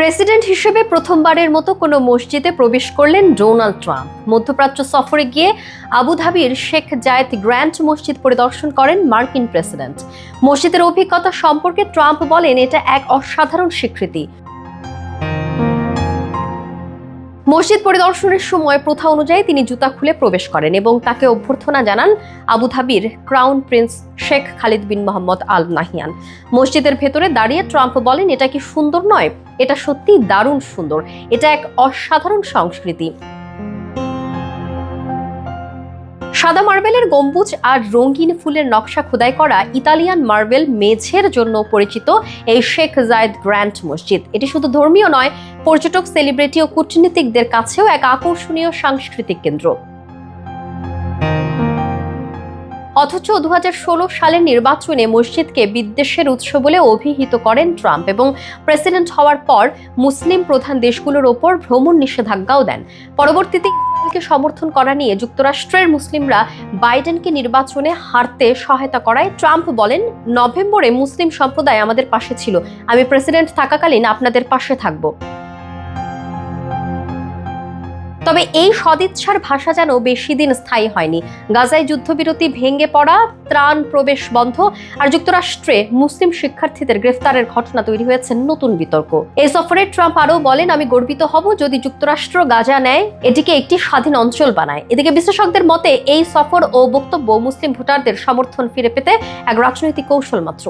President হিসেবে প্রথমবারের মতো কোনো মসজিদে প্রবেশ করলেন ডোনাল্ড ট্রাম্প। মধ্যপ্রাচ্য সফরে গিয়ে আবুধাবির শেখ জায়েদ গ্র্যান্ড মসজিদ পরিদর্শন করেন মার্কিন প্রেসিডেন্ট। মসজিদের অভিজ্ঞতা সম্পর্কে ট্রাম্প বলেন, এটা এক অসাধারণ স্বীকৃতি। মসজিদ পরিদর্শনের সময় প্রথা অনুযায়ী তিনি জুতা খুলে প্রবেশ করেন এবং তাকে অভ্যর্থনা জানান আবুধাবির ক্রাউন প্রিন্স শেখ খালিদ বিন মোহাম্মদ আল নাহিয়ান। মসজিদের ভেতরে দাঁড়িয়ে ট্রাম্প বলেন, এটা কি সুন্দর নয়? এটা সত্যি দারুণ সুন্দর। এটা এক অসাধারণ সংস্কৃতি। সাদা মার্বেলের গম্বুজ আর রঙিন ফুলের নকশা খোদাই করা ইতালিয়ান মার্বেল মেঝের জন্য পরিচিত এই শেখ জায়েদ গ্র্যান্ড মসজিদ, এটি শুধু ধর্মীয় নয়, পর্যটক, সেলিব্রিটি ও কূটনীতিকদের কাছেও এক আকর্ষণীয় সাংস্কৃতিক কেন্দ্র। অথচ 2016 সালের নির্বাচনে মসজিদকে বিদ্বেষের উৎস বলে অভিহিত করেন ট্রাম্প এবং প্রেসিডেন্ট হওয়ার পর মুসলিম প্রধান দেশগুলোর ওপর ভ্রমণ নিষেধাজ্ঞাও দেন। পরবর্তীতে ইসরায়েলকে সমর্থন করা নিয়ে যুক্তরাষ্ট্রের মুসলিমরা বাইডেনকে নির্বাচনে হারতে সহায়তা করায় ট্রাম্প বলেন, নভেম্বরে মুসলিম সম্প্রদায় আমাদের পাশে ছিল, আমি প্রেসিডেন্ট থাকাকালীন আপনাদের পাশে থাকব। তবে এই সদিচ্ছার ভাষা যেন বেশি দিন স্থায়ী হয়নি। গাজায় যুদ্ধবিরতি ভেঙে পড়া, ত্রাণ প্রবেশ বন্ধ আর যুক্তরাষ্ট্রে মুসলিম শিক্ষার্থীদের গ্রেফতারের ঘটনা তৈরি হয়েছে নতুন বিতর্ক। এই সফরে ট্রাম্প আরও বলেন, আমি গর্বিত হব যদি যুক্তরাষ্ট্র গাজা নেয়, এটিকে একটি স্বাধীন অঞ্চল বানায়। এদিকে বিশ্লেষকদের মতে এই সফর ও বক্তব্য মুসলিম ভোটারদের সমর্থন ফিরে পেতে এক রাজনৈতিক কৌশল মাত্র।